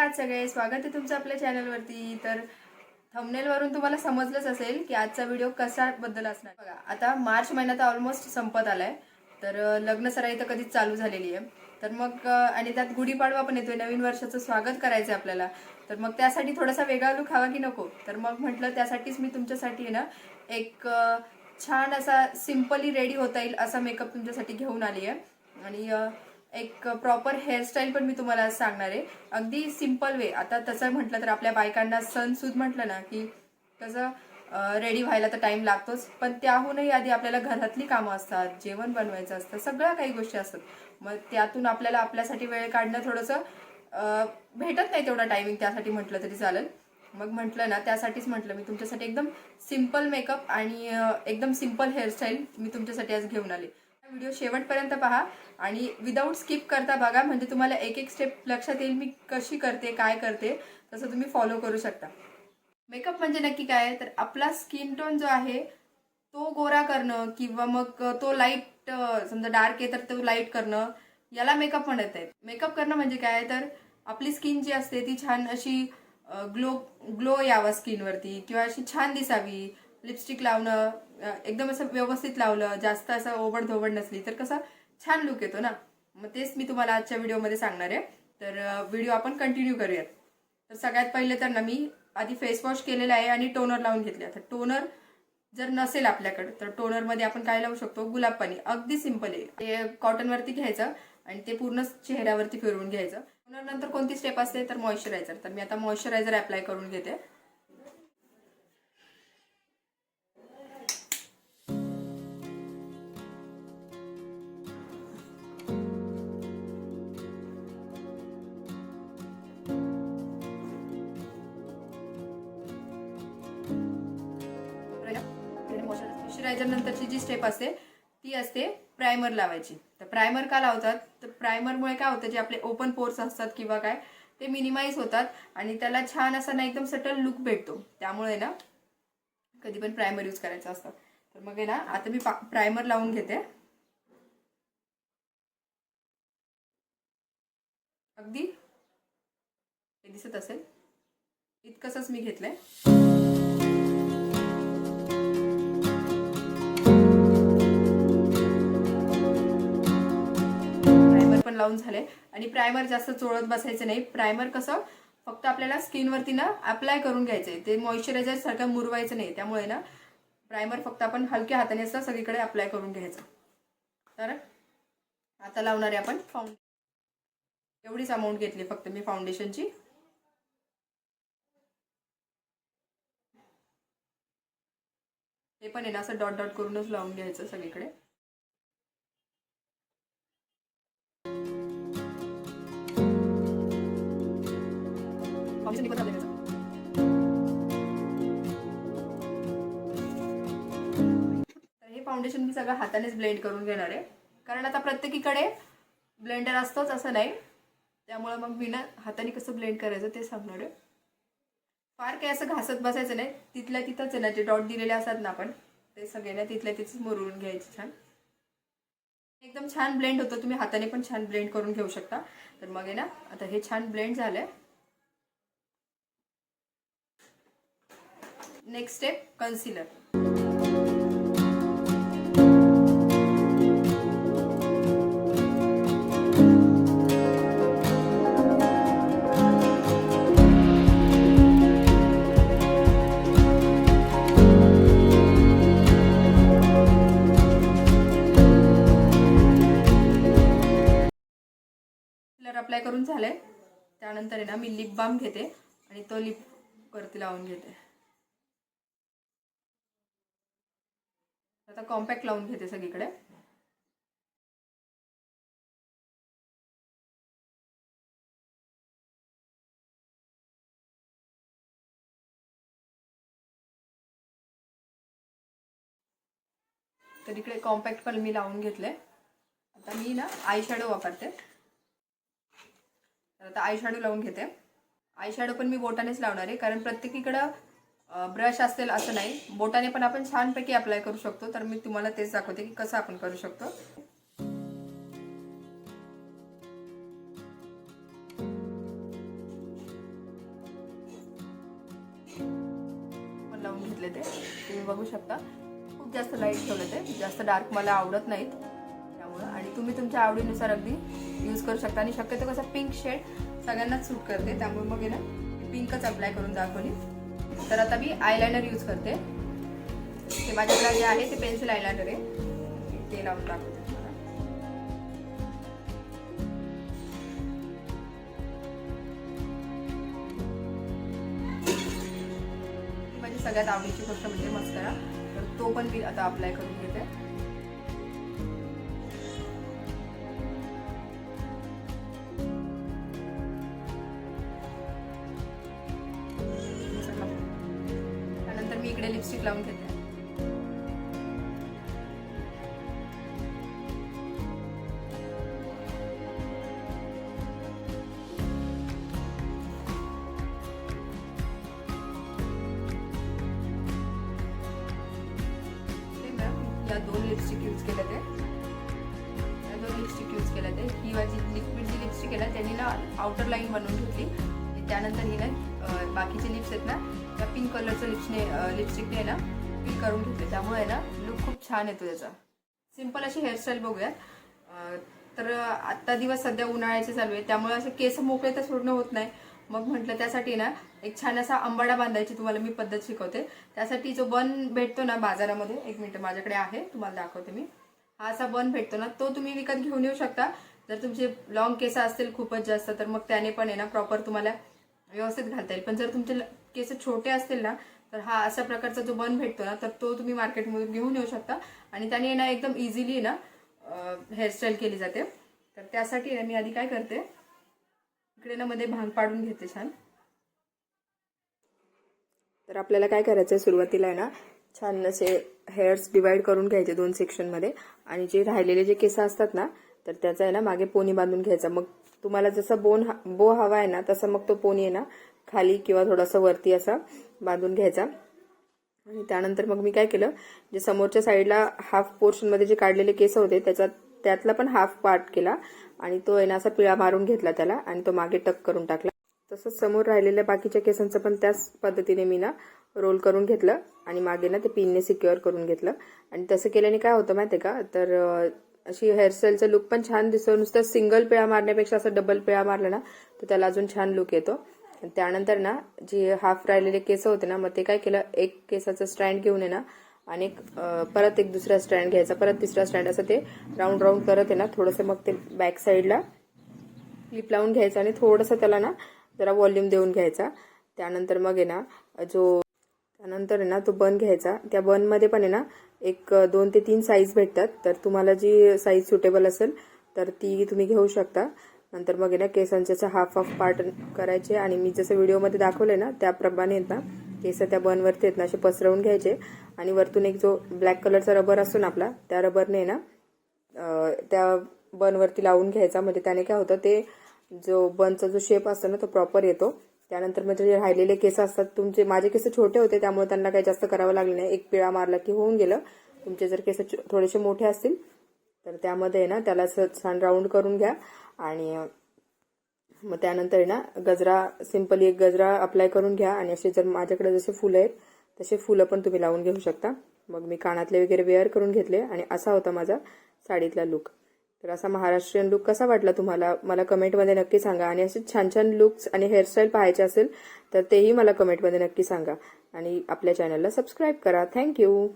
आहात सगळे. स्वागत आहे तुमचं आपल्या चॅनलवरती. तर थंबनेलवरून तुम्हाला समजलंच असेल की आजचा व्हिडिओ कशाबद्दल असणार. बघा, आता मार्च महिना तर ऑलमोस्ट संपत आलाय. तर लग्न सराई तर कधीच चालू झालेली आहे. तर मग आणि त्यात गुढीपाडवा पण येतोय, नवीन वर्षाचं स्वागत करायचं आहे आपल्याला. तर मग त्यासाठी थोडासा वेगळा लुक हवा की नको. तर मग म्हटलं त्यासाठीच मी तुमच्यासाठी ना एक छान असा सिम्पली रेडी होता येईल असा मेकअप तुमच्यासाठी घेऊन आली आहे. आणि एक प्रॉपर हेअरस्टाईल पण मी तुम्हाला सांगणार आहे, अगदी सिंपल वे. आता तसं म्हटलं तर आपल्या बायकांना सणसूद म्हटलं ना की कसं रेडी व्हायला तर टाइम लागतोच, पण त्याहूनही आधी आपल्याला घरातली कामं असतात, जेवण बनवायचं असतं, सगळ्या काही गोष्टी असतात. मग त्यातून आपल्याला आपल्यासाठी वेळ काढणं थोडंसं भेटत नाही तेवढा टायमिंग, त्यासाठी म्हटलं तरी चालेल. मग म्हटलं ना, त्यासाठीच म्हटलं मी तुमच्यासाठी एकदम सिंपल मेकअप आणि एकदम सिंपल हेअरस्टाईल मी तुमच्यासाठी आज घेऊन आले. व्हिडिओ शेवटपर्यंत पहा आणि विदाऊट स्किप करता बघा, म्हणजे तुम्हाला एक एक स्टेप लक्षात येईल मी कशी करते, काय करते, तसं तुम्ही फॉलो करू शकता. मेकअप म्हणजे नक्की काय, तर आपला स्किन टोन जो आहे तो गोरा करणं किंवा मग तो लाईट, समजा डार्क आहे तर तो लाईट करणं, याला मेकअप म्हणत आहेत. मेकअप करणं म्हणजे काय, तर आपली स्किन जी असते ती छान अशी ग्लो ग्लो यावं स्किनवरती, किंवा अशी छान दिसावी. लिपस्टिक लावणं एकदम असं व्यवस्थित लावलं, जास्त असं ओबडधोबड नसली तर कसा छान लुक येतो ना. मग तेच मी तुम्हाला आजच्या व्हिडिओमध्ये सांगणार आहे. तर व्हिडिओ आपण कंटिन्यू करूयात. तर सगळ्यात पहिले तर ना मी आधी फेस वॉश केलेला आहे आणि टोनर लावून घेतले. तर टोनर जर नसेल आपल्याकडे तर टोनरमध्ये आपण काय लावू शकतो, गुलाब पाणी. अगदी सिंपल आहे ते. कॉटनवरती घ्यायचं आणि ते पूर्ण चेहऱ्यावरती फिरवून घ्यायचं. टोनर नंतर कोणती स्टेप असते, तर मॉइश्चरायझर. तर मी आता मॉइश्चरायझर अप्लाय करून घेते. मॉइश्चरायझर नंतरची जी स्टेप असते ती असते प्रायमर लावायची. तर प्रायमर का लावतात, तर प्रायमरमुळे काय होतं, जे आपले ओपन पोर्स असतात किंवा काय ते मिनिमाइज होतात आणि त्याला छान असा ना एकदम सटल लुक भेटतो. त्यामुळे ना कधी पण प्रायमर यूज करायचं असतं. तर मग आहे ना, आता मी प्रायमर लावून घेते. अगदी हे दिसत असेल इतकंच मी घेतलंय. पण लावून झाले. आणि प्रायमर जास्त चोळत बसायचं नाही. प्रायमर कसं फक्त आपल्याला स्किनवरती ना अप्लाय करून घ्यायचंय, ते मॉइश्चरायझर सारखं मुरवायचं नाही. त्यामुळे ना प्रायमर फक्त आपण हलक्या हाताने असं सगळीकडे अप्लाय करून घ्यायचं. तर आता लावणार आहे आपण फाउंडेशन. एवढीच अमाऊंट घेतली फक्त मी फाउंडेशनची. हे पण आहे ना असं डॉट डॉट करूनच लावून घ्यायचं सगळीकडे. तर हे फाउंडेशन मी सगळं हातानेच ब्लेंड करून घेणार आहे, कारण आता प्रत्येकीकडे ब्लेंडर असतोच असं नाही. त्यामुळे मग मी ना हाताने कसं ब्लेंड करायचं ते सांगणार आहे. फार काही असं घासत बसायचं नाही. तिथल्या तिथंच आहे ना, जे डॉट दिलेले असतात ना आपण ते सगळे ना तिथल्या तिथंच मुरवून घ्यायचे छान. एकदम छान ब्लेंड होतं. तुम्ही हाताने पण छान ब्लेंड करून घेऊ शकता. तर मग आहे ना, आता हे छान ब्लेंड झालंय. Next step concealer. अप्लाय करून झालंय. त्यानंतर आहे ना मी लिप बाम घेते आणि तो लिप वरती लावून घेते. आता कॉम्पॅक्ट लावून घेते सगळीकडे. तर इकडे कॉम्पॅक्ट पण मी लावून घेतले. आता मी ना आय शॅडो वापरते. तर आता आय शॅडो लावून घेते. आय शॅडो पण मी बोटानेच लावणार आहे, कारण प्रत्येकीकडं ब्रश असेल असं नाही. बोटाने पण आपण छानपैकी अप्लाय करू शकतो. तर मी तुम्हाला तेच दाखवते की कसं आपण करू शकतो. बघू शकता खूप जास्त लाईट ठेवलं ते, जास्त डार्क मला आवडत नाहीत त्यामुळं. आणि तुम्ही तुमच्या आवडीनुसार अगदी यूज करू शकता. आणि शक्यतो कसं पिंक शेड सगळ्यांनाच सूट करते, त्यामुळे मग ना पिंकच अप्लाय करून दाखवली. तर आता मी आयलायनर यूज करते. ते माझ्याकडे जे आहे ते पेन्सिल आयलायनर आहे, ते लावून दाखवते. माझी सगळ्यात आवडीची गोष्ट म्हणजे मस्करा, तर तो पण मी आता अप्लाय करून घेते. त्यानंतर मी इकडे लिपस्टिक लावून घेते. या 2 लिपस्टिक यूज केल्या ते, या 2 लिपस्टिक यूज केल्या ते. ही माझी लिक्विड जी लिपस्टिक आहे ना त्यांनी ना आउटर लाईन बनवून घेतली. त्यानंतर ही ना बाकीचे लिप्स आहेत ना त्या पिंक कलरचं लिपस्टिकने आहे ना फिल करून घेतले, त्यामुळे ना लुक खूप छान येतो त्याचा. सिंपल अशी हेअरस्टाईल बघूयात. तर आत्ता दिवस सध्या उन्हाळ्याचे चालू आहे, त्यामुळे असे केस मोकळे तर सोडणं होत नाही. मग म्हटलं त्यासाठी ना एक छान असा अंबाडा बांधायची तुम्हाला मी पद्धत शिकवते. त्यासाठी जो बन भेटतो ना बाजारामध्ये, 1 मिनिट माझ्याकडे आहे, तुम्हाला दाखवते मी. हा असा बन भेटतो ना, तो तुम्ही विकत घेऊन येऊ शकता. जर तुमचे लॉंग केस असतील खूपच जास्त तर मग त्याने पण आहे ना प्रॉपर तुम्हाला व्यवस्थित घालता येईल. पण जर तुमचे केस छोटे असतील ना तर हा अशा प्रकारचा जो बन भेटतो ना तर तो तुम्ही मार्केटमधून घेऊन येऊ शकता. आणि त्याने ना एकदम इझिली ना हेअरस्टाईल केली जाते. तर त्यासाठी ना मी आधी काय करते, इकडे ना मध्ये भांग पाडून घेते छान. तर आपल्याला काय करायचं आहे, सुरुवातीला आहे ना छान असे हेअर्स डिवाइड करून घ्यायचे 2 सेक्शनमध्ये. आणि जे राहिलेले जे केस असतात ना तर त्याचा आहे ना मागे पोनी बांधून घ्यायचा. मग तुम्हाला जसा बो हवा आहे ना तसं मग तो पोनी आहे ना खाली किंवा थोडासा वरती असा बांधून घ्यायचा. आणि त्यानंतर मग मी काय केलं, जे समोरच्या साईडला हाफ पोर्शनमध्ये जे काढलेले केस होते त्यातला पण हाफ पार्ट केला आणि तो आहे ना असा पिळा मारून घेतला त्याला आणि तो मागे टक करून टाकला. तसंच समोर राहिलेल्या बाकीच्या केसांचं पण त्याच पद्धतीने मी ना रोल करून घेतलं आणि मागे ना ते पिनने सिक्युअर करून घेतलं. आणि तसं केल्याने काय होतं माहिती आहे का, तर अशी हेअरस्टाईलचा लुक पण छान दिसतो. नुसतं सिंगल पिळा मारण्यापेक्षा असं डबल पिळा मारला ना तर त्याला अजून छान लुक येतो. त्यानंतर ना जे हाफ राहिलेले केस होते ना मग ते काय केलं, एक केसाचं स्ट्रँड घेऊन आहे ना आणि परत एक दुसरा स्ट्रँड घ्यायचा, परत तिसरा स्ट्रँड, असं ते राऊंड राऊंड करत आहे ना थोडंसं मग ते बॅक साईडला क्लिप लावून घ्यायचं आणि थोडंसं त्याला ना जरा व्हॉल्यूम देऊन घ्यायचा. त्यानंतर मग आहे ना त्यानंतर आहे ना तो बन घ्यायचा. त्या बनमध्ये पण आहे ना 2 ते 3 साईज भेटतात. तर तुम्हाला जी साईज सुटेबल असेल तर ती तुम्ही घेऊ शकता. नंतर मग आहे ना केसांचे हाफ पार्ट करायचे आणि मी जसं व्हिडिओमध्ये दाखवलंय ना त्याप्रमाणे ना केस त्या बनवरती आहेत ना असे पसरवून घ्यायचे. आणि वरतून एक जो ब्लॅक कलरचा रबर असतो ना आपला, त्या रबरने ना त्या बनवरती लावून घ्यायचा. म्हणजे त्याने काय होतं, ते जो बनचा जो शेप असतो ना तो प्रॉपर येतो. त्यानंतर म्हणजे जे राहिलेले केस असतात तुमचे, माझे केस छोटे होते त्यामुळे त्यांना काही जास्त करावं लागलं नाही, एक पिळा मारला की होऊन गेलं. तुमचे जर केस थोडेसे मोठे असतील तर त्यामध्ये ना त्याला छान राऊंड करून घ्या. आणि मग त्यानंतर ना गजरा, सिंपली एक गजरा अप्लाय करून घ्या. आणि असे जर माझ्याकडे जसे फुलं आहेत तसे फुलं पण तुम्ही लावून घेऊ शकता. मग मी कानातले वगैरे वेअर करून घेतले आणि असा होता माझा साडीतला लुक. तर असा महाराष्ट्रीयन लुक कसा वाटला तुम्हाला मला कमेंटमध्ये नक्की सांगा. आणि असे छान छान लुक्स आणि हेअरस्टाईल पाहायचे असेल तर तेही मला कमेंटमध्ये नक्की सांगा. आणि आपल्या चॅनलला सबस्क्राईब करा. थँक्यू.